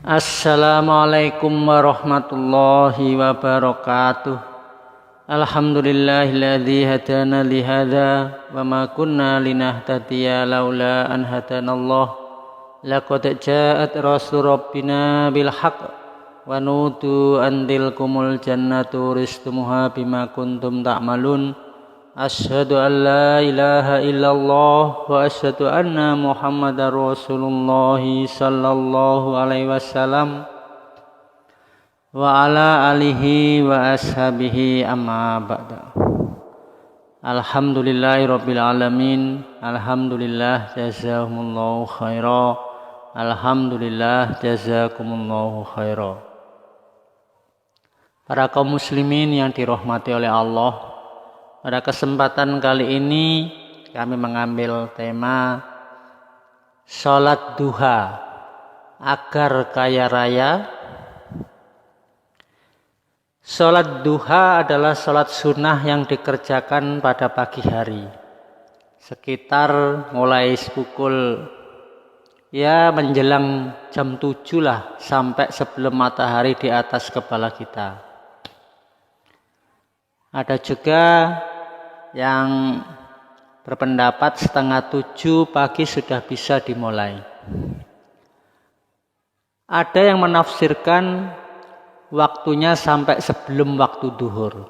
Assalamualaikum warahmatullahi wabarakatuh. Alhamdulillahilladzi hadana li hadza wa ma kunna linahtadiya laula an hadanallah. Laqad ja'at rasul rabbina bil haqq wa nudu an tilkumul jannatu ristumuha bima kuntum ta'malun. Asyhadu an la ilaha illallah wa asyhadu anna Muhammadar Rasulullah sallallahu alaihi wasallam wa ala alihi wa ashabihi amma ba'da. Alhamdulillahirabbil alamin. Alhamdulillah jazakumullahu khaira. Alhamdulillah jazakumullahu khaira. Para kaum muslimin yang dirahmati oleh Allah, pada kesempatan kali ini kami mengambil tema sholat duha agar kaya raya. Sholat duha adalah sholat sunnah yang dikerjakan pada pagi hari, sekitar mulai pukul menjelang jam 7 lah, sampai sebelum matahari di atas kepala kita. Ada juga yang berpendapat setengah 7 pagi sudah bisa dimulai. Ada yang menafsirkan waktunya sampai sebelum waktu duhur.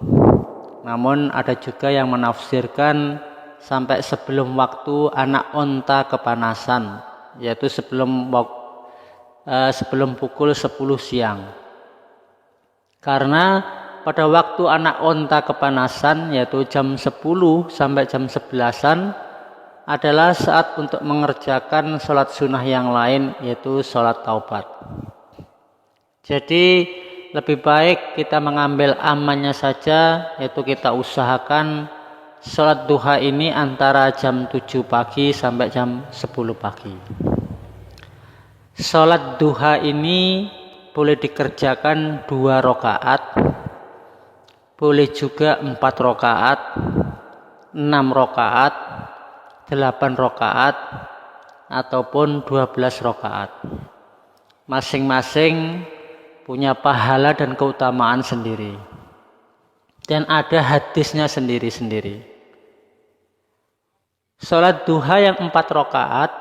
Namun ada juga yang menafsirkan sampai sebelum waktu anak onta kepanasan, yaitu sebelum pukul 10 siang. Karena pada waktu anak onta kepanasan, yaitu jam 10 sampai jam 11-an, adalah saat untuk mengerjakan sholat sunnah yang lain, yaitu sholat taubat. Jadi lebih baik kita mengambil amannya saja, yaitu kita usahakan sholat duha ini antara jam 7 pagi sampai jam 10 pagi. Sholat duha ini boleh dikerjakan 2 rakaat, boleh juga 4 rakaat, 6 rakaat, 8 rakaat, ataupun 12 rakaat. Masing-masing punya pahala dan keutamaan sendiri. Dan ada hadisnya sendiri-sendiri. Sholat duha yang 4 rakaat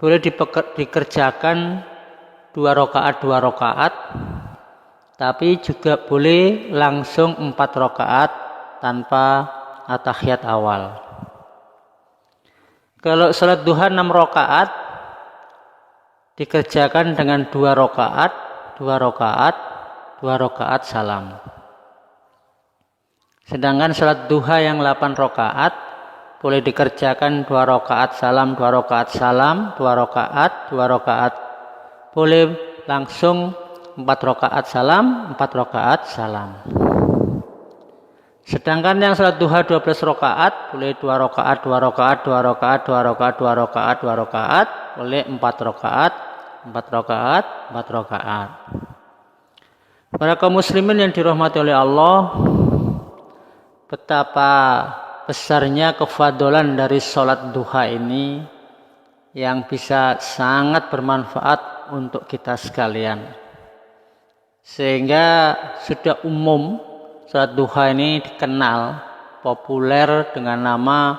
boleh dikerjakan 2 rakaat, tapi juga boleh langsung 4 rakaat tanpa atahiyat awal. Kalau sholat duha 6 rakaat dikerjakan dengan 2 rakaat salam. Sedangkan sholat duha yang 8 rakaat boleh dikerjakan 2 rakaat salam, 2 rakaat salam, 2 rakaat, boleh langsung 4 rakaat salam, 4 rakaat salam. Sedangkan yang sholat duha 12 rakaat boleh 2 rakaat, boleh 4 rakaat. Para kaum muslimin yang dirahmati oleh Allah, betapa besarnya kefadolan dari sholat duha ini yang bisa sangat bermanfaat untuk kita sekalian. Sehingga sudah umum sholat duha ini dikenal populer dengan nama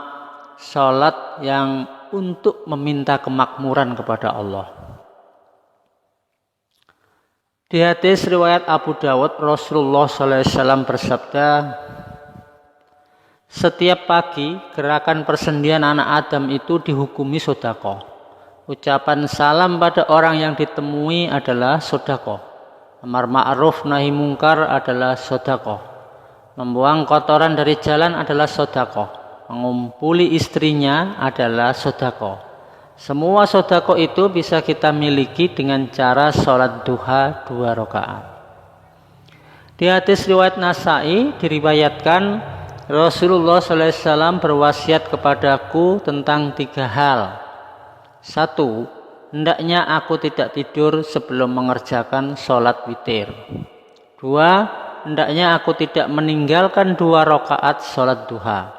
sholat yang untuk meminta kemakmuran kepada Allah. Di hadis riwayat Abu Dawud, Rasulullah SAW bersabda, setiap pagi gerakan persendian anak Adam itu dihukumi sedekah. Ucapan salam pada orang yang ditemui adalah sedekah. Amar ma'ruf nahi mungkar adalah sedekah. Membuang kotoran dari jalan adalah sedekah. Mengumpuli istrinya adalah sedekah. Semua sedekah itu bisa kita miliki dengan cara sholat duha 2 rakaat. Di hadis riwayat Nasai diriwayatkan Rasulullah SAW berwasiat kepadaku tentang 3 hal. 1. Hendaknya aku tidak tidur sebelum mengerjakan sholat witir. 2. Hendaknya aku tidak meninggalkan 2 rakaat sholat duha.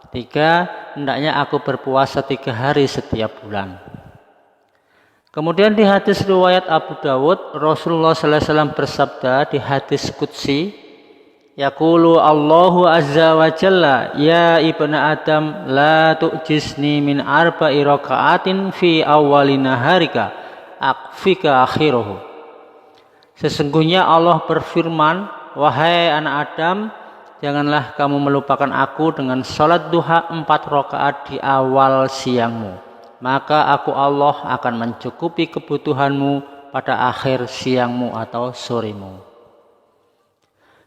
3. Hendaknya aku berpuasa 3 hari setiap bulan. Kemudian di hadis riwayat Abu Dawud, Rasulullah sallallahu alaihi wasallam bersabda di hadis qudsi, yaqulu Allahu azza wa jalla, ya ibnu Adam, la tu'jisni min arba'i raka'atin fi awwali naharika akfika akhirahu. Sesungguhnya Allah berfirman, wahai anak Adam, janganlah kamu melupakan aku dengan salat duha 4 rakaat di awal siangmu. Maka aku Allah akan mencukupi kebutuhanmu pada akhir siangmu atau soremu.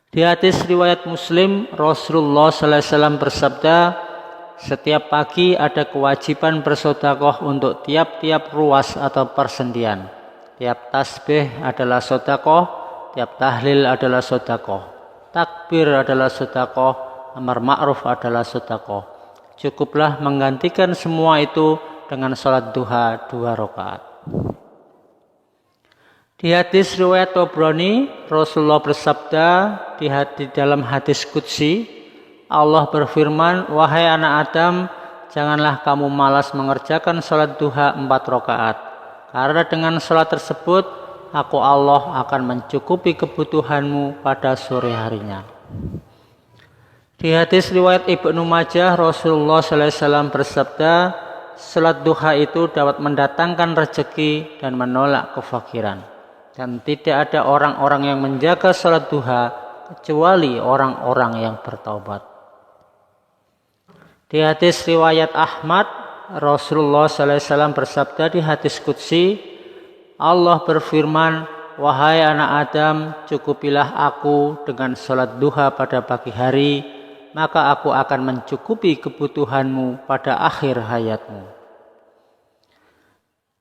Di hadis riwayat Muslim, Rasulullah sallallahu alaihi wasallam bersabda, setiap pagi ada kewajiban bersedekah untuk tiap-tiap ruas atau persendian. Tiap tasbih adalah sedekah, tiap tahlil adalah sedekah, takbir adalah sedekah, amar ma'ruf adalah sedekah. Cukuplah menggantikan semua itu dengan salat duha 2 rakaat. Di hadis riwayat Tabrani, Rasulullah bersabda di dalam hadis qudsi, Allah berfirman, wahai anak Adam, janganlah kamu malas mengerjakan salat duha 4 rakaat, karena dengan salat tersebut aku Allah akan mencukupi kebutuhanmu pada sore harinya. Di hadis riwayat Ibnu Majah, Rasulullah sallallahu alaihi wasallam bersabda, salat duha itu dapat mendatangkan rezeki dan menolak kefakiran. Dan tidak ada orang-orang yang menjaga salat duha kecuali orang-orang yang bertaubat. Di hadis riwayat Ahmad, Rasulullah sallallahu alaihi wasallam bersabda di hadis qudsi, Allah berfirman, wahai anak Adam, cukupilah aku dengan salat duha pada pagi hari, maka aku akan mencukupi kebutuhanmu pada akhir hayatmu.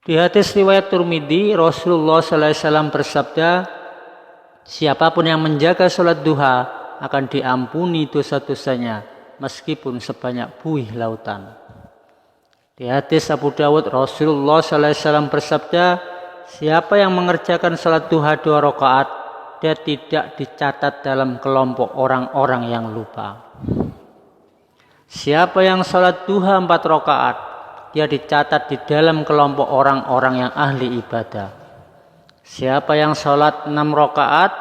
Di hadis riwayat Tirmidzi, Rasulullah sallallahu alaihi wasallam bersabda, siapapun yang menjaga salat duha akan diampuni dosa-dosanya meskipun sebanyak buih lautan. Di hadis Abu Dawud, Rasulullah sallallahu alaihi wasallam bersabda, siapa yang mengerjakan salat duha 2 rakaat, dia tidak dicatat dalam kelompok orang-orang yang lupa. Siapa yang salat duha 4 rakaat, dia dicatat di dalam kelompok orang-orang yang ahli ibadah. Siapa yang salat 6 rakaat,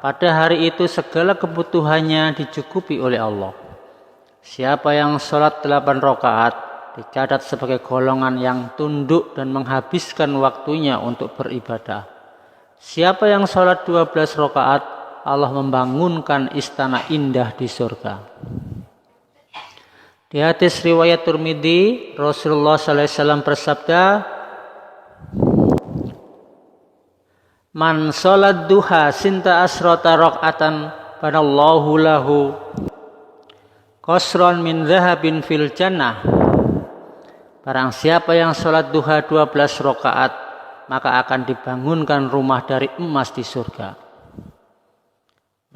pada hari itu segala kebutuhannya dicukupi oleh Allah. Siapa yang salat 8 rakaat, dicatat sebagai golongan yang tunduk dan menghabiskan waktunya untuk beribadah. Siapa yang salat 12 rakaat, Allah membangunkan istana indah di surga. Di hadis riwayat Tirmidzi, Rasulullah sallallahu alaihi wasallam bersabda, man salat duha sinta asrata rakaatan banallahu lahu qasran min dhahabin fil jannah. Barang siapa yang salat duha 12 rakaat, maka akan dibangunkan rumah dari emas di surga.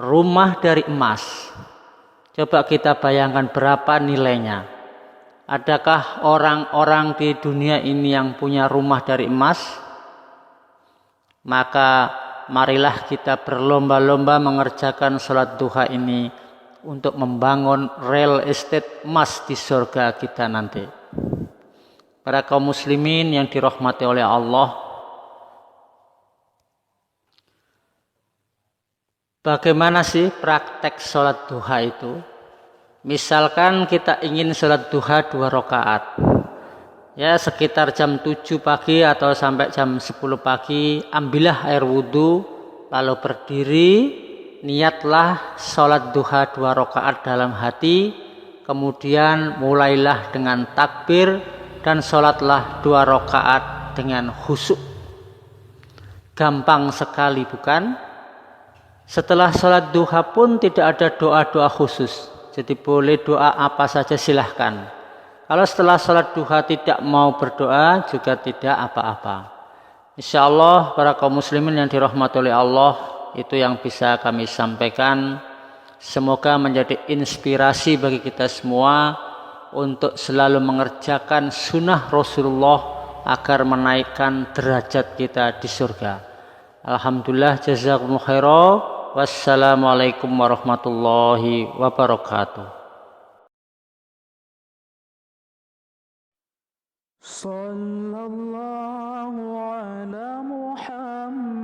Rumah dari emas. Coba kita bayangkan berapa nilainya. Adakah orang-orang di dunia ini yang punya rumah dari emas? Maka marilah kita berlomba-lomba mengerjakan salat duha ini untuk membangun real estate emas di surga kita nanti. Para kaum muslimin yang dirahmati oleh Allah, bagaimana sih praktek sholat duha itu? Misalkan kita ingin sholat duha 2 rakaat, ya sekitar jam 7 pagi atau sampai jam 10 pagi, ambillah air wudhu, lalu berdiri, niatlah sholat duha 2 rakaat dalam hati, kemudian mulailah dengan takbir dan sholatlah 2 rakaat dengan khusyuk. Gampang sekali bukan? Setelah sholat duha pun tidak ada doa-doa khusus. Jadi boleh doa apa saja silahkan. Kalau setelah sholat duha tidak mau berdoa juga tidak apa-apa. Insya Allah para kaum muslimin yang dirahmati oleh Allah, itu yang bisa kami sampaikan. Semoga menjadi inspirasi bagi kita semua untuk selalu mengerjakan sunnah Rasulullah agar menaikkan derajat kita di surga. Alhamdulillah, jazakumullah khairan. Wassalamualaikum warahmatullahi wabarakatuh. Sallallahu ala Muhammad.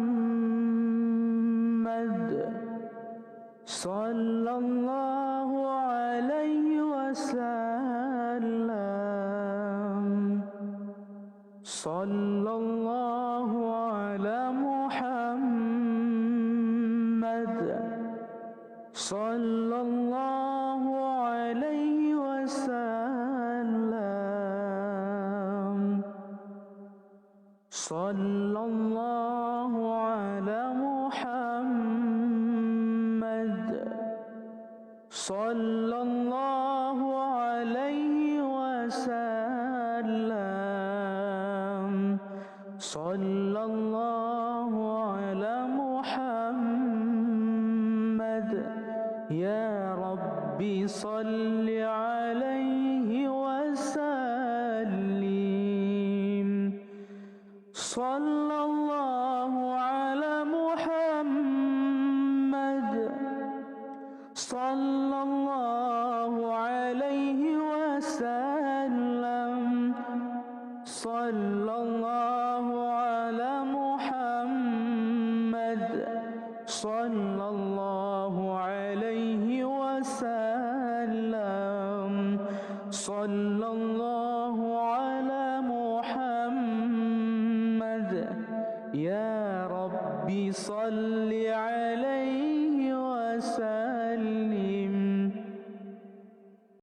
Sallallahu alaihi wasallam. Sallallahu ala Muhammad. Sallallahu alaihi wasallam. Sallallahu ala Muhammad. Sallallahu alaihi wasallam. Sallallahu ala Muhammad. Ya Rabbi salli alaihi wasallim. Sallallahu ala Muhammad. Sallallahu alaihi wasallam. Sallallahu ala Muhammad. Sallallahu alaihi wasallam. Sallallahu ala Muhammad. Ya Rabbi salli